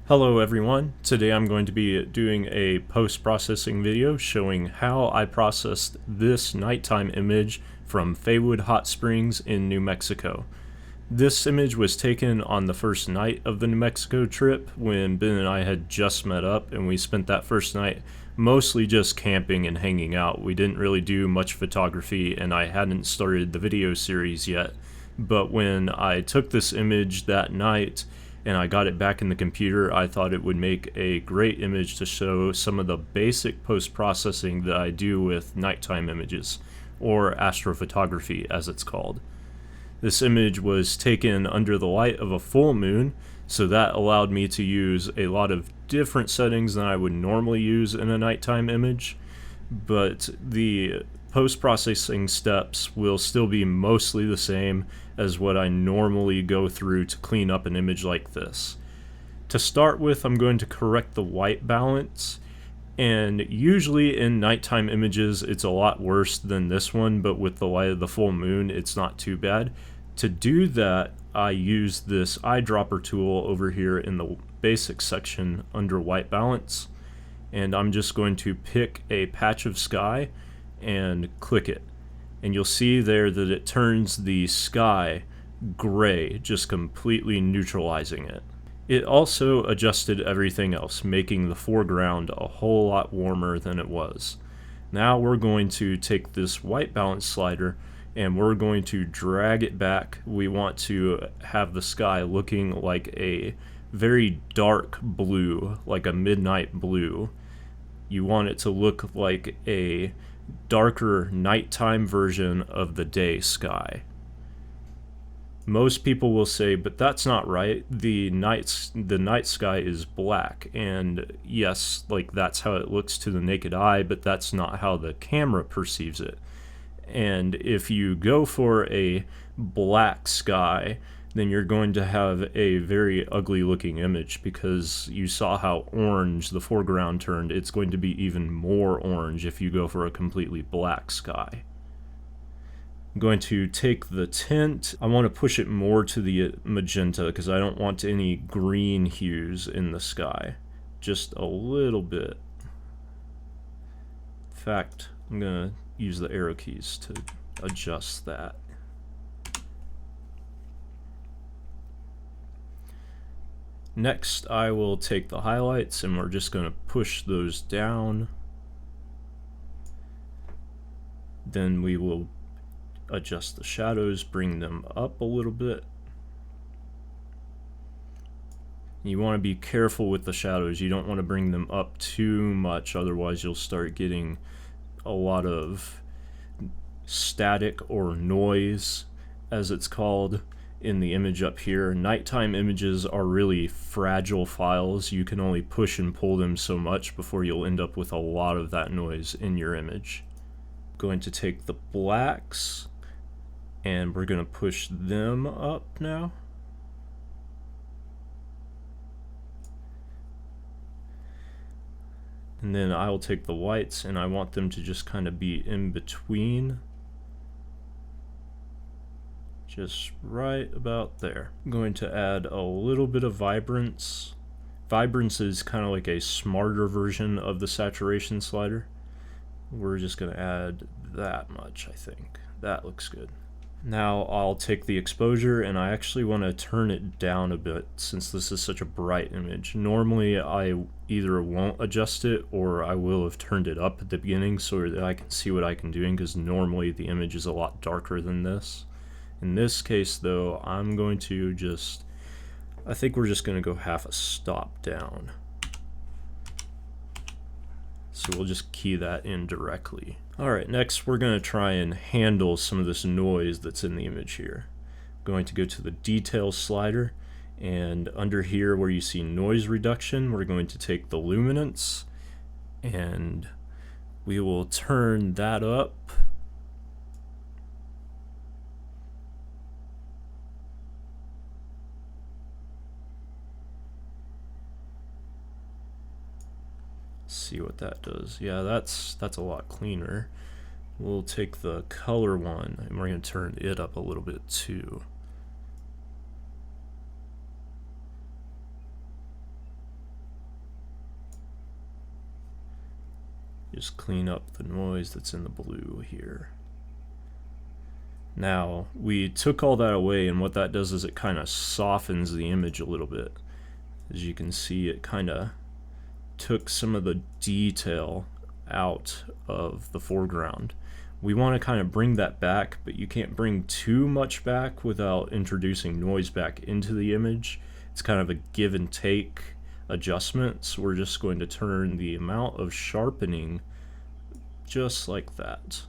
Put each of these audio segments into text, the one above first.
Hello everyone, today I'm going to be doing a post-processing video showing how I processed this nighttime image from Faywood Hot Springs in New Mexico. This image was taken on the first night of the New Mexico trip when Ben and I had just met up, and we spent that first night mostly just camping and hanging out. We didn't really do much photography and I hadn't started the video series yet, but when I took this image that night and I got it back in the computer, I thought it would make a great image to show some of the basic post-processing that I do with nighttime images, or astrophotography as it's called. This image was taken under the light of a full moon, so that allowed me to use a lot of different settings than I would normally use in a nighttime image, but the post-processing steps will still be mostly the same as what I normally go through to clean up an image like this. To start with, I'm going to correct the white balance, and usually in nighttime images it's a lot worse than this one, but with the light of the full moon it's not too bad. To do that, I use this eyedropper tool over here in the basic section under white balance, and I'm just going to pick a patch of sky and click it, and you'll see there that it turns the sky gray, just completely neutralizing it. It also adjusted everything else, making the foreground a whole lot warmer than it was. Now we're going to take this white balance slider and we're going to drag it back. We want to have the sky looking like a very dark blue, like a midnight blue. You want it to look like a darker nighttime version of the day sky. Most people will say, but that's not right. The night sky is black, and yes, like that's how it looks to the naked eye, but that's not how the camera perceives it. And if you go for a black sky, then you're going to have a very ugly looking image, because you saw how orange the foreground turned. It's going to be even more orange if you go for a completely black sky. I'm going to take the tint. I want to push it more to the magenta because I don't want any green hues in the sky. Just a little bit. In fact, I'm going to use the arrow keys to adjust that. Next, I will take the highlights and we're just going to push those down. Then we will adjust the shadows, bring them up a little bit. You want to be careful with the shadows. You don't want to bring them up too much, otherwise you'll start getting a lot of static or noise, as it's called, in the image up here. Nighttime images are really fragile files. You can only push and pull them so much before you'll end up with a lot of that noise in your image. Going to take the blacks and we're going to push them up now. And then I'll take the whites and I want them to just kind of be in between. Just right about there. I'm going to add a little bit of vibrance. Vibrance is kind of like a smarter version of the saturation slider. We're just going to add that much, I think. That looks good. Now I'll take the exposure and I actually want to turn it down a bit since this is such a bright image. Normally I either won't adjust it or I will have turned it up at the beginning so that I can see what I can do, because normally the image is a lot darker than this. In this case though, I'm going to I think we're just going to go half a stop down. So we'll just key that in directly. Alright, next we're going to try and handle some of this noise that's in the image here. I'm going to go to the details slider, and under here where you see noise reduction, we're going to take the luminance and we will turn that up. See what that does. Yeah, that's a lot cleaner. We'll take the color one and we're going to turn it up a little bit too. Just clean up the noise that's in the blue here. Now, we took all that away, and what that does is it kind of softens the image a little bit. As you can see, it kind of took some of the detail out of the foreground. We want to kind of bring that back, but you can't bring too much back without introducing noise back into the image. It's kind of a give and take adjustment, so we're just going to turn the amount of sharpening just like that.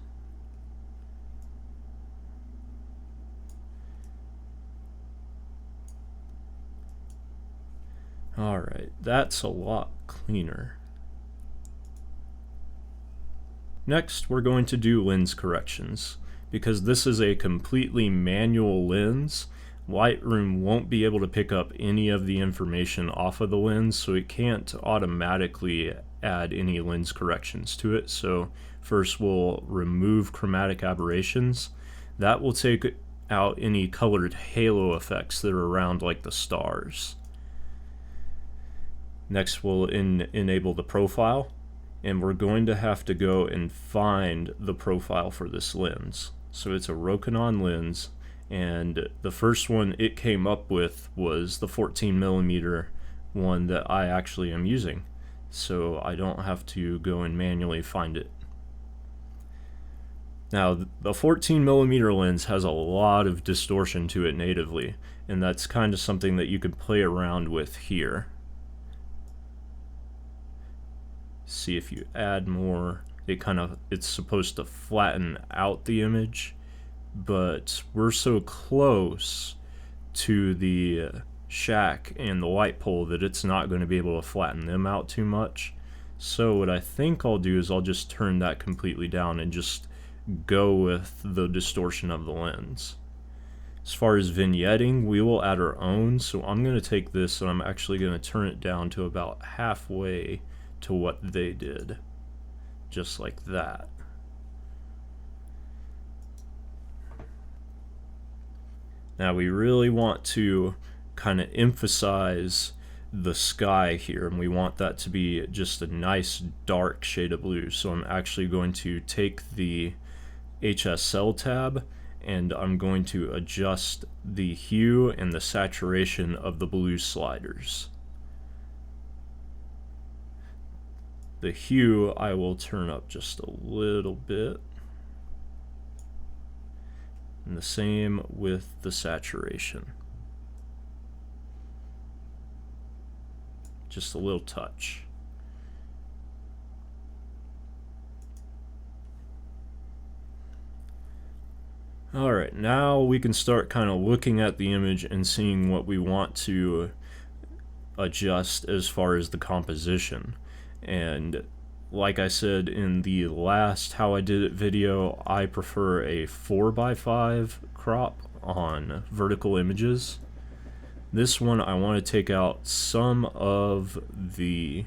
Alright, that's a lot cleaner. Next, we're going to do lens corrections. Because this is a completely manual lens, Lightroom won't be able to pick up any of the information off of the lens, so it can't automatically add any lens corrections to it. So first we'll remove chromatic aberrations. That will take out any colored halo effects that are around, like the stars. Next we'll enable the profile, and we're going to have to go and find the profile for this lens. So it's a Rokinon lens, and the first one it came up with was the 14mm one that I actually am using, so I don't have to go and manually find it. Now, the 14mm lens has a lot of distortion to it natively, and that's kind of something that you could play around with here. See, if you add more, it's supposed to flatten out the image, but we're so close to the shack and the light pole that it's not going to be able to flatten them out too much. So what I think I'll do is I'll just turn that completely down and just go with the distortion of the lens. As far as vignetting, we will add our own, so I'm going to take this and I'm actually going to turn it down to about halfway to what they did, just like that. Now we really want to kind of emphasize the sky here, and we want that to be just a nice dark shade of blue. So I'm actually going to take the HSL tab and I'm going to adjust the hue and the saturation of the blue sliders. The hue I will turn up just a little bit, and the same with the saturation. Just a little touch. Alright, now we can start kind of looking at the image and seeing what we want to adjust as far as the composition. And like I said in the last How I Did It video, I prefer a 4x5 crop on vertical images. This one I want to take out some of the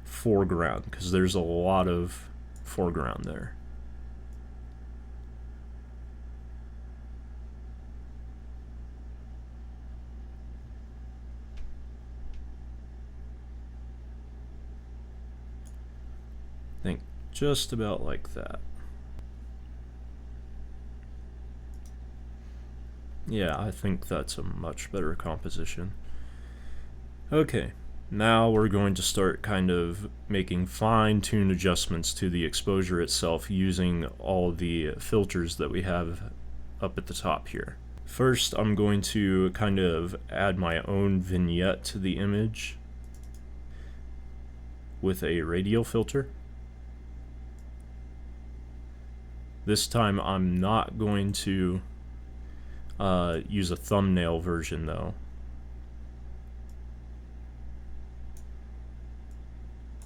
foreground because there's a lot of foreground there. I think just about like that. Yeah, I think that's a much better composition. Okay, now we're going to start kind of making fine-tuned adjustments to the exposure itself using all the filters that we have up at the top here. First, I'm going to kind of add my own vignette to the image with a radial filter. This time I'm not going to use a thumbnail version though.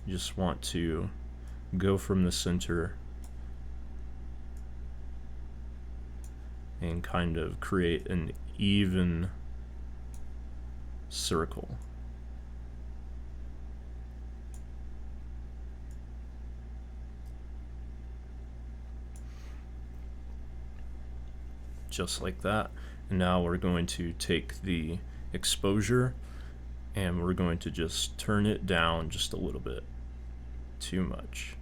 Just want to go from the center and kind of create an even circle. Just like that. And now we're going to take the exposure and we're going to just turn it down just a little bit. Too much.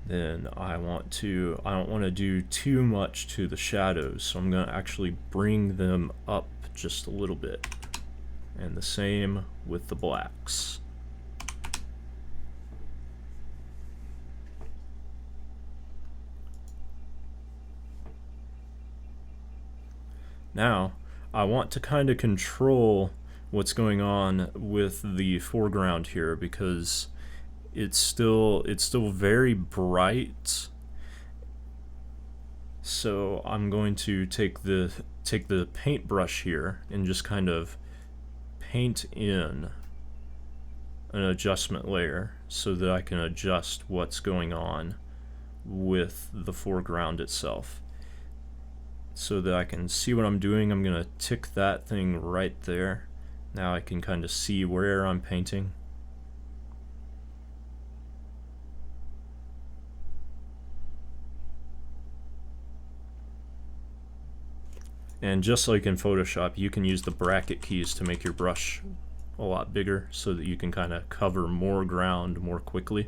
Then I don't want to do too much to the shadows, so I'm going to actually bring them up just a little bit. And the same with the blacks. Now, I want to kind of control what's going on with the foreground here, because it's still very bright. So I'm going to take the paintbrush here and just kind of paint in an adjustment layer so that I can adjust what's going on with the foreground itself. So that I can see what I'm doing, I'm going to tick that thing right there. Now I can kind of see where I'm painting. And just like in Photoshop, you can use the bracket keys to make your brush a lot bigger so that you can kind of cover more ground more quickly.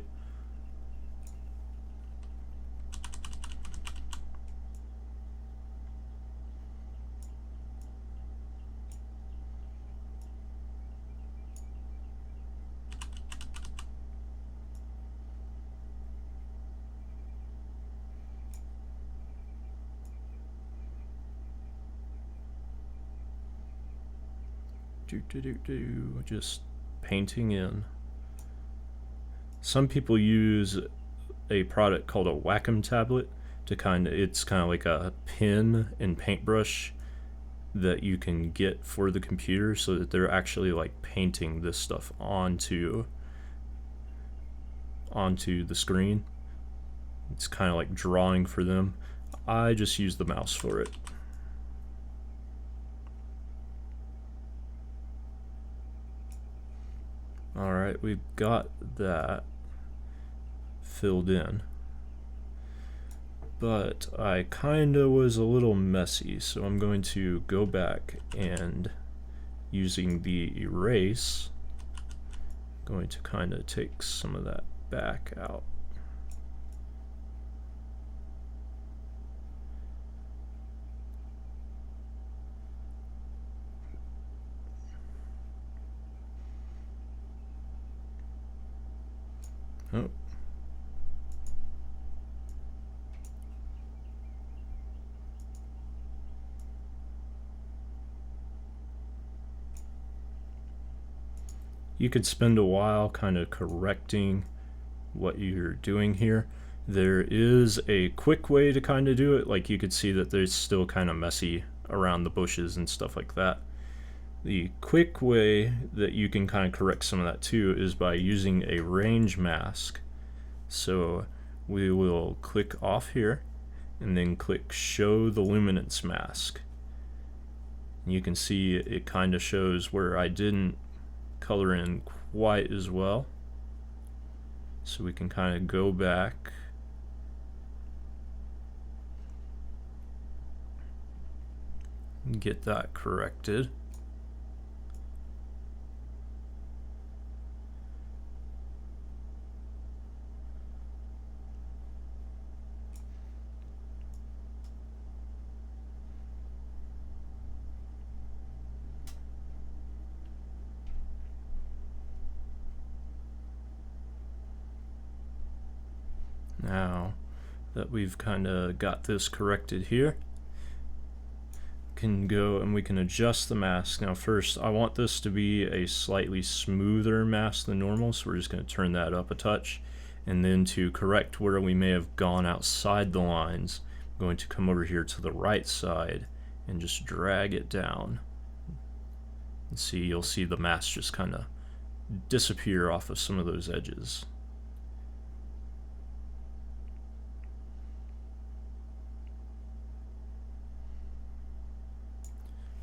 Just painting in. Some people use a product called a Wacom tablet to it's kind of like a pen and paintbrush that you can get for the computer, so that they're actually like painting this stuff onto the screen. It's kind of like drawing for them. I just use the mouse for it. Alright, we've got that filled in. But I kinda was a little messy, so I'm going to go back and, using the erase, going to kinda take some of that back out. Oh. You could spend a while kind of correcting what you're doing here. There is a quick way to kind of do it. Like, you could see that there's still kind of messy around the bushes and stuff like that. The quick way that you can kind of correct some of that too is by using a range mask. So we will click off here and then click show the luminance mask. And you can see it kind of shows where I didn't color in quite as well. So we can kind of go back and get that corrected. Now that we've kind of got this corrected here, can go and we can adjust the mask. Now first, I want this to be a slightly smoother mask than normal, so we're just going to turn that up a touch. And then to correct where we may have gone outside the lines, I'm going to come over here to the right side and just drag it down. And see, you'll see the mask just kind of disappear off of some of those edges.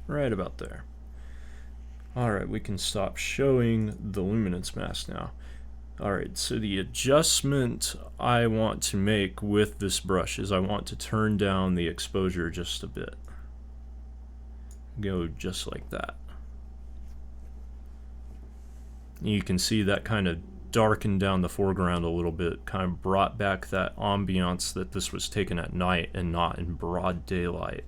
Right about there. Alright, we can stop showing the luminance mask now. Alright, so the adjustment I want to make with this brush is I want to turn down the exposure just a bit. Go just like that. You can see that kind of darkened down the foreground a little bit, kind of brought back that ambiance that this was taken at night and not in broad daylight.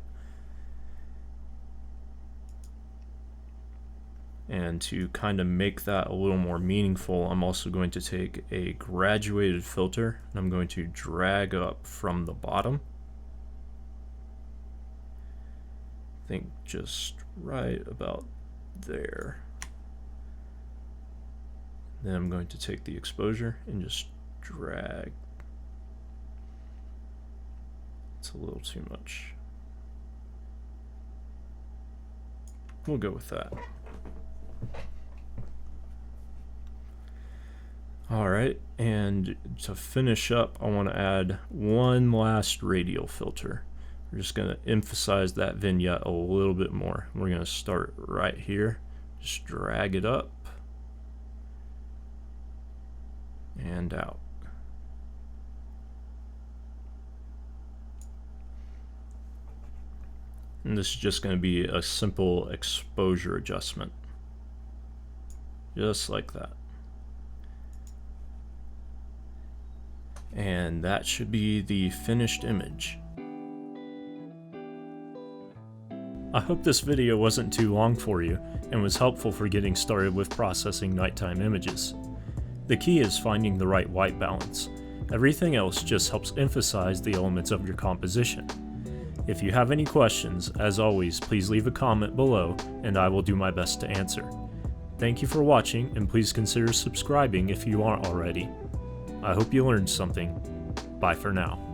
And to kind of make that a little more meaningful, I'm also going to take a graduated filter and I'm going to drag up from the bottom. I think just right about there. Then I'm going to take the exposure and just drag. It's a little too much. We'll go with that. Alright, and to finish up, I want to add one last radial filter. We're just going to emphasize that vignette a little bit more. We're going to start right here, just drag it up and out. And this is just going to be a simple exposure adjustment. Just like that. And that should be the finished image. I hope this video wasn't too long for you and was helpful for getting started with processing nighttime images. The key is finding the right white balance. Everything else just helps emphasize the elements of your composition. If you have any questions, as always, please leave a comment below and I will do my best to answer. Thank you for watching, and please consider subscribing if you aren't already. I hope you learned something. Bye for now.